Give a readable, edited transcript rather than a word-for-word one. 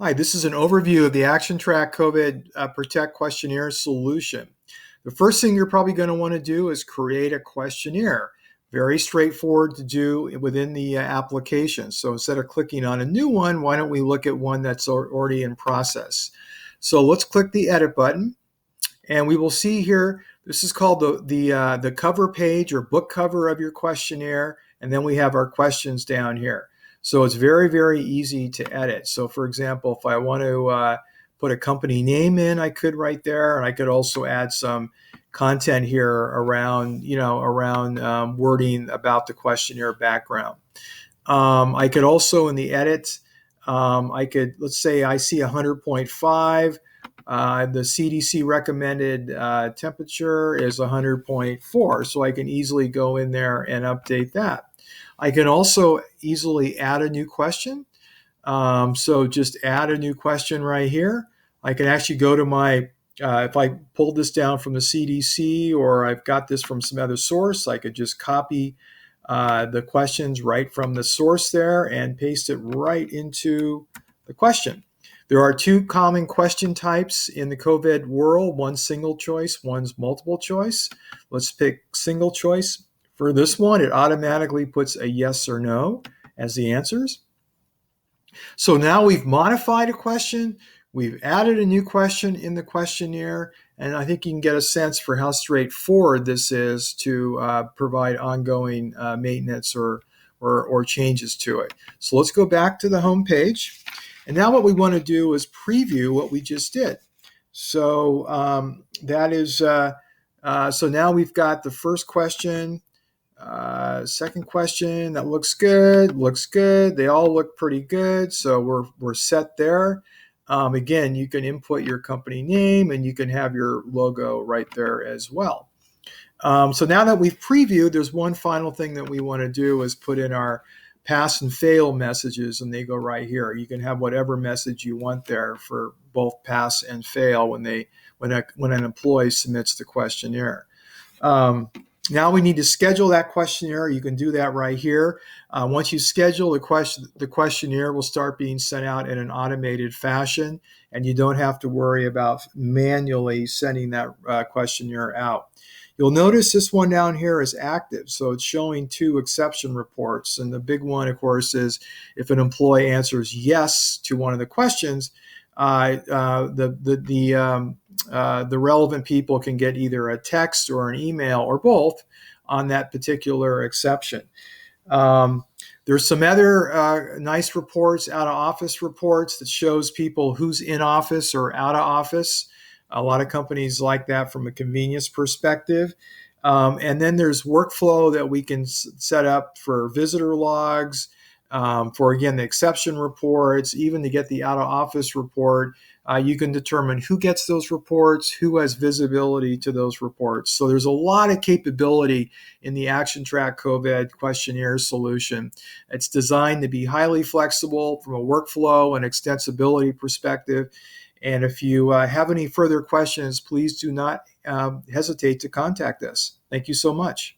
Hi, this is an overview of the ActionTrac COVID Protect questionnaire solution. The first thing you're probably going to want to do is create a questionnaire. Very straightforward to do within the application. So instead of clicking on a new one, why don't we look at one that's already in process? So let's click the edit button, and we will see here, this is called the cover page or book cover of your questionnaire, and then we have our questions down here. So it's very, very easy to edit. So for example, if I want to put a company name in, I could right there, and I could also add some content here around, wording about the questionnaire background. I could also in the edit, let's say I see 100.5. The CDC recommended temperature is 100.4, so I can easily go in there and update that. I can also easily add a new question. So just add a new question right here. I can actually go to my, if I pulled this down from the CDC or I've got this from some other source, I could just copy the questions right from the source there and paste it right into the question. There are two common question types in the COVID world. One's single choice, one's multiple choice. Let's pick single choice. For this one, it automatically puts a yes or no as the answers. So now we've modified a question, we've added a new question in the questionnaire, and I think you can get a sense for how straightforward this is to provide ongoing maintenance or changes to it. So let's go back to the home page. And now what we want to do is preview what we just did. So so now we've got the first question, second question, that looks good. They all look pretty good. So we're set there. Again, you can input your company name and you can have your logo right there as well. So now that we've previewed, there's one final thing that we want to do is put in our pass and fail messages, and they go right here. You can have whatever message you want there for both pass and fail when an employee submits the questionnaire. Now we need to schedule that questionnaire. You can do that right here. Once you schedule the questionnaire will start being sent out in an automated fashion, and you don't have to worry about manually sending that questionnaire out. You'll notice this one down here is active, so it's showing 2 exception reports. And the big one, of course, is if an employee answers yes to one of the questions, the relevant people can get either a text or an email or both on that particular exception. There's some other nice reports, out of office reports, that shows people who's in office or out of office. A lot of companies like that from a convenience perspective. And then there's workflow that we can set up for visitor logs, for, again, the exception reports, even to get the out-of-office report. You can determine who gets those reports, who has visibility to those reports. So there's a lot of capability in the ActionTrac COVID questionnaire solution. It's designed to be highly flexible from a workflow and extensibility perspective. And if you have any further questions, please do not hesitate to contact us. Thank you so much.